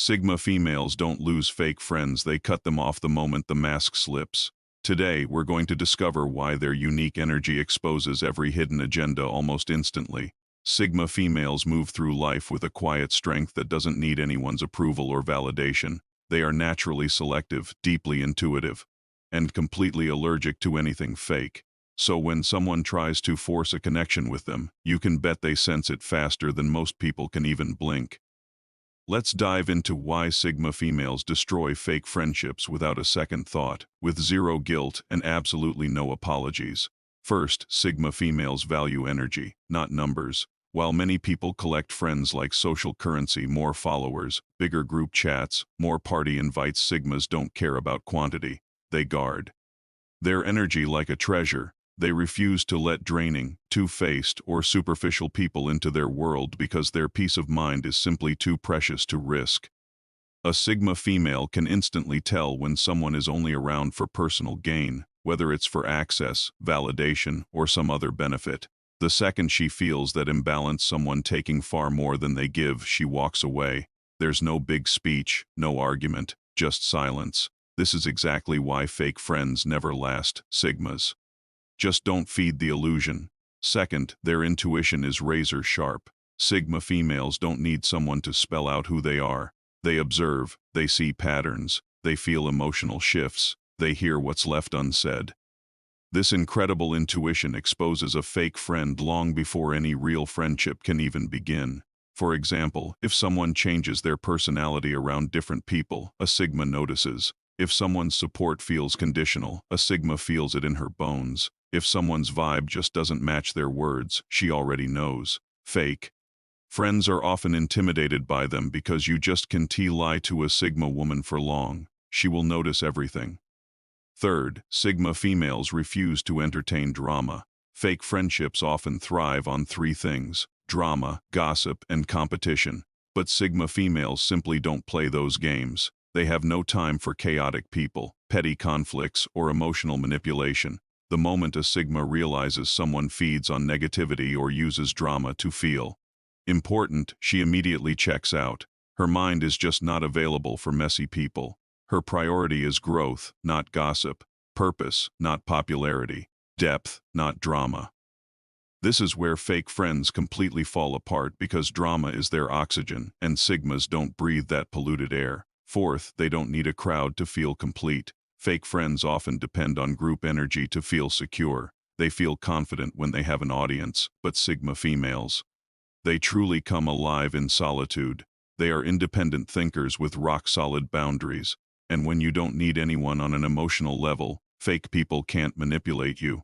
Sigma females don't lose fake friends, they cut them off the moment the mask slips. Today, we're going to discover why their unique energy exposes every hidden agenda almost instantly. Sigma females move through life with a quiet strength that doesn't need anyone's approval or validation. They are naturally selective, deeply intuitive, and completely allergic to anything fake. So when someone tries to force a connection with them, you can bet they sense it faster than most people can even blink. Let's dive into why Sigma females destroy fake friendships without a second thought, with zero guilt and absolutely no apologies. First, Sigma females value energy, not numbers. While many people collect friends like social currency, more followers, bigger group chats, more party invites, Sigmas don't care about quantity. They guard their energy like a treasure. They refuse to let draining, two-faced, or superficial people into their world because their peace of mind is simply too precious to risk. A Sigma female can instantly tell when someone is only around for personal gain, whether it's for access, validation, or some other benefit. The second she feels that imbalance, someone taking far more than they give, she walks away. There's no big speech, no argument, just silence. This is exactly why fake friends never last. Sigmas just don't feed the illusion. Second, their intuition is razor sharp. Sigma females don't need someone to spell out who they are. They observe, they see patterns, they feel emotional shifts, they hear what's left unsaid. This incredible intuition exposes a fake friend long before any real friendship can even begin. For example, if someone changes their personality around different people, a Sigma notices. If someone's support feels conditional, a Sigma feels it in her bones. If someone's vibe just doesn't match their words, she already knows. Fake friends are often intimidated by them because you just can't lie to a Sigma woman for long. She will notice everything. Third, Sigma females refuse to entertain drama. Fake friendships often thrive on three things: drama, gossip, and competition. But Sigma females simply don't play those games. They have no time for chaotic people, petty conflicts, or emotional manipulation. The moment a Sigma realizes someone feeds on negativity or uses drama to feel important, she immediately checks out. Her mind is just not available for messy people. Her priority is growth, not gossip; purpose, not popularity; depth, not drama. This is where fake friends completely fall apart, because drama is their oxygen, and Sigmas don't breathe that polluted air. Fourth, they don't need a crowd to feel complete. Fake friends often depend on group energy to feel secure. They feel confident when they have an audience, but Sigma females, they truly come alive in solitude. They are independent thinkers with rock-solid boundaries. And when you don't need anyone on an emotional level, fake people can't manipulate you.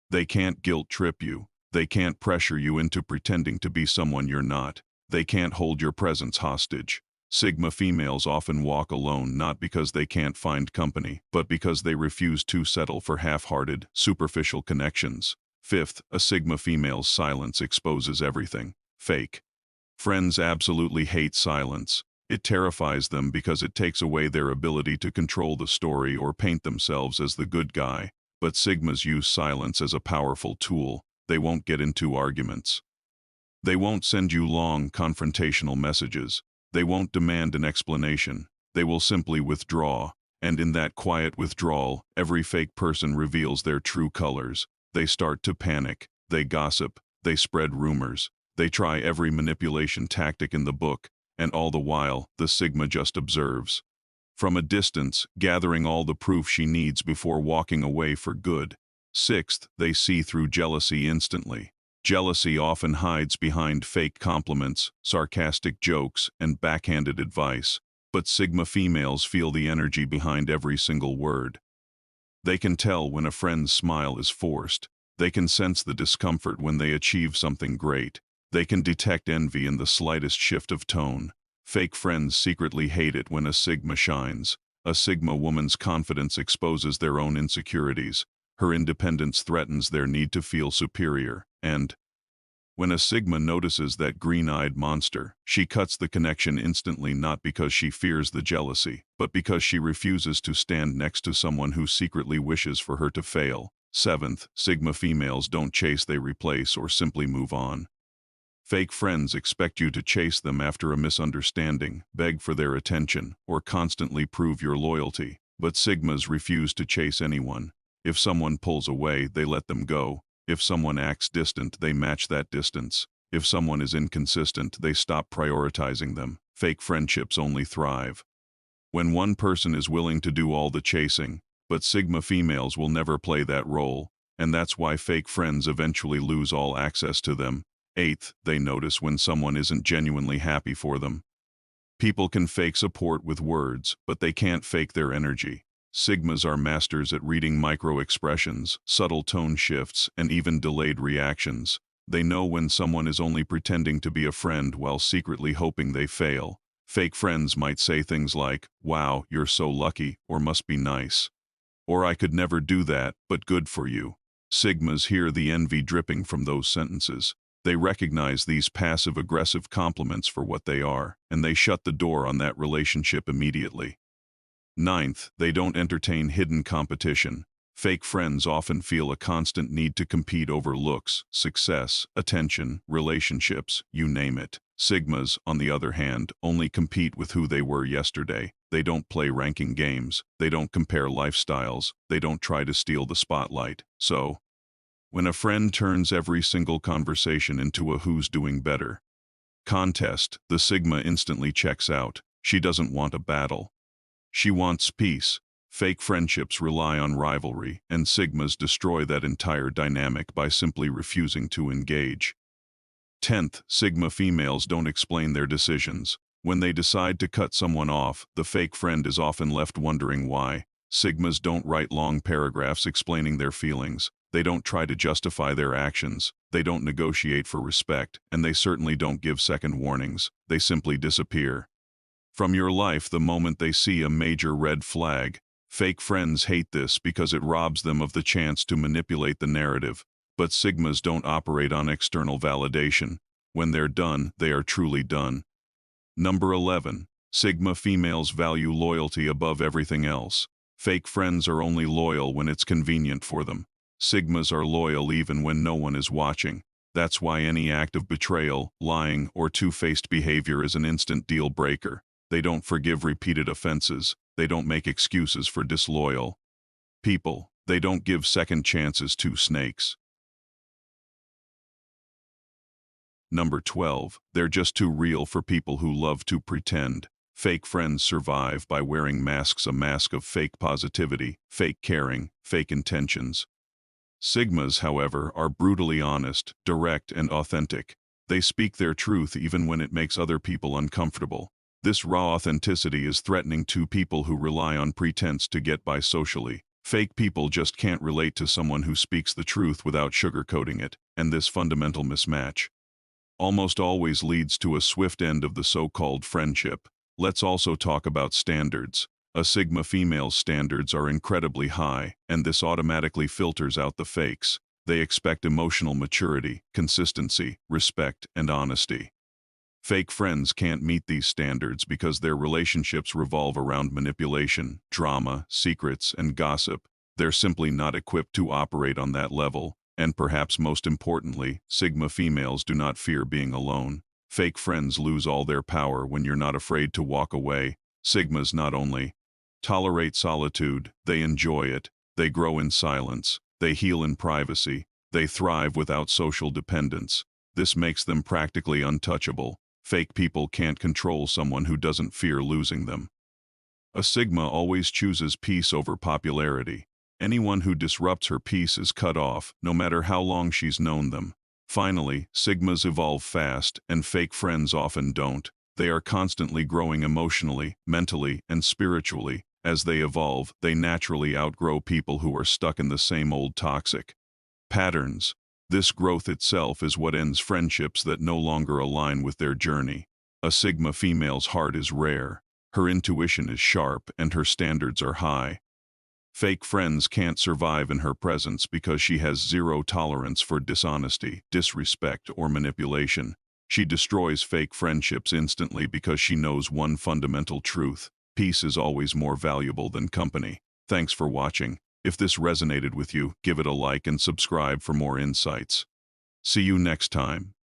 They can't guilt-trip you. They can't pressure you into pretending to be someone you're not. They can't hold your presence hostage. Sigma females often walk alone, not because they can't find company, but because they refuse to settle for half-hearted, superficial connections. Fifth, a Sigma female's silence exposes everything. Fake friends absolutely hate silence. It terrifies them because it takes away their ability to control the story or paint themselves as the good guy. But Sigmas use silence as a powerful tool. They won't get into arguments. They won't send you long, confrontational messages. They won't demand an explanation. They will simply withdraw. And in that quiet withdrawal, every fake person reveals their true colors. They start to panic. They gossip. They spread rumors. They try every manipulation tactic in the book. And all the while, the Sigma just observes from a distance, gathering all the proof she needs before walking away for good. Sixth, they see through jealousy instantly. Jealousy often hides behind fake compliments, sarcastic jokes, and backhanded advice. But Sigma females feel the energy behind every single word. They can tell when a friend's smile is forced. They can sense the discomfort when they achieve something great. They can detect envy in the slightest shift of tone. Fake friends secretly hate it when a Sigma shines. A Sigma woman's confidence exposes their own insecurities. Her independence threatens their need to feel superior. And when a Sigma notices that green-eyed monster, she cuts the connection instantly, not because she fears the jealousy, but because she refuses to stand next to someone who secretly wishes for her to fail. Seventh, Sigma females don't chase, they replace or simply move on. Fake friends expect you to chase them after a misunderstanding, beg for their attention, or constantly prove your loyalty. But Sigmas refuse to chase anyone. If someone pulls away, they let them go. If someone acts distant, they match that distance. If someone is inconsistent, they stop prioritizing them. Fake friendships only thrive when one person is willing to do all the chasing, but Sigma females will never play that role, and that's why fake friends eventually lose all access to them. Eighth, they notice when someone isn't genuinely happy for them. People can fake support with words, but they can't fake their energy. Sigmas are masters at reading micro-expressions, subtle tone shifts, and even delayed reactions. They know when someone is only pretending to be a friend while secretly hoping they fail. Fake friends might say things like, "Wow, you're so lucky," or "Must be nice." Or "I could never do that, but good for you." Sigmas hear the envy dripping from those sentences. They recognize these passive-aggressive compliments for what they are, and they shut the door on that relationship immediately. Ninth, they don't entertain hidden competition. Fake friends often feel a constant need to compete over looks, success, attention, relationships, you name it. Sigmas, on the other hand, only compete with who they were yesterday. They don't play ranking games. They don't compare lifestyles. They don't try to steal the spotlight. So, when a friend turns every single conversation into a "who's doing better" contest, the Sigma instantly checks out. She doesn't want a battle. She wants peace. Fake friendships rely on rivalry, and Sigmas destroy that entire dynamic by simply refusing to engage. 10th, Sigma females don't explain their decisions. When they decide to cut someone off, the fake friend is often left wondering why. Sigmas don't write long paragraphs explaining their feelings. They don't try to justify their actions. They don't negotiate for respect, and they certainly don't give second warnings. They simply disappear from your life the moment they see a major red flag. Fake friends hate this because it robs them of the chance to manipulate the narrative. But Sigmas don't operate on external validation. When they're done, they are truly done. Number 11. Sigma females value loyalty above everything else. Fake friends are only loyal when it's convenient for them. Sigmas are loyal even when no one is watching. That's why any act of betrayal, lying, or two-faced behavior is an instant deal breaker. They don't forgive repeated offenses. They don't make excuses for disloyal people. They don't give second chances to snakes. Number 12. They're just too real for people who love to pretend. Fake friends survive by wearing masks, a mask of fake positivity, fake caring, fake intentions. Sigmas, however, are brutally honest, direct, and authentic. They speak their truth even when it makes other people uncomfortable. This raw authenticity is threatening to people who rely on pretense to get by socially. Fake people just can't relate to someone who speaks the truth without sugarcoating it, and this fundamental mismatch almost always leads to a swift end of the so-called friendship. Let's also talk about standards. A Sigma female's standards are incredibly high, and this automatically filters out the fakes. They expect emotional maturity, consistency, respect, and honesty. Fake friends can't meet these standards because their relationships revolve around manipulation, drama, secrets, and gossip. They're simply not equipped to operate on that level. And perhaps most importantly, Sigma females do not fear being alone. Fake friends lose all their power when you're not afraid to walk away. Sigmas not only tolerate solitude, they enjoy it. They grow in silence. They heal in privacy. They thrive without social dependence. This makes them practically untouchable. Fake people can't control someone who doesn't fear losing them. A Sigma always chooses peace over popularity. Anyone who disrupts her peace is cut off, no matter how long she's known them. Finally, Sigmas evolve fast, and fake friends often don't. They are constantly growing emotionally, mentally, and spiritually. As they evolve, they naturally outgrow people who are stuck in the same old toxic patterns. This growth itself is what ends friendships that no longer align with their journey. A Sigma female's heart is rare. Her intuition is sharp, and her standards are high. Fake friends can't survive in her presence because she has zero tolerance for dishonesty, disrespect, or manipulation. She destroys fake friendships instantly because she knows one fundamental truth: peace is always more valuable than company. Thanks for watching. If this resonated with you, give it a like and subscribe for more insights. See you next time.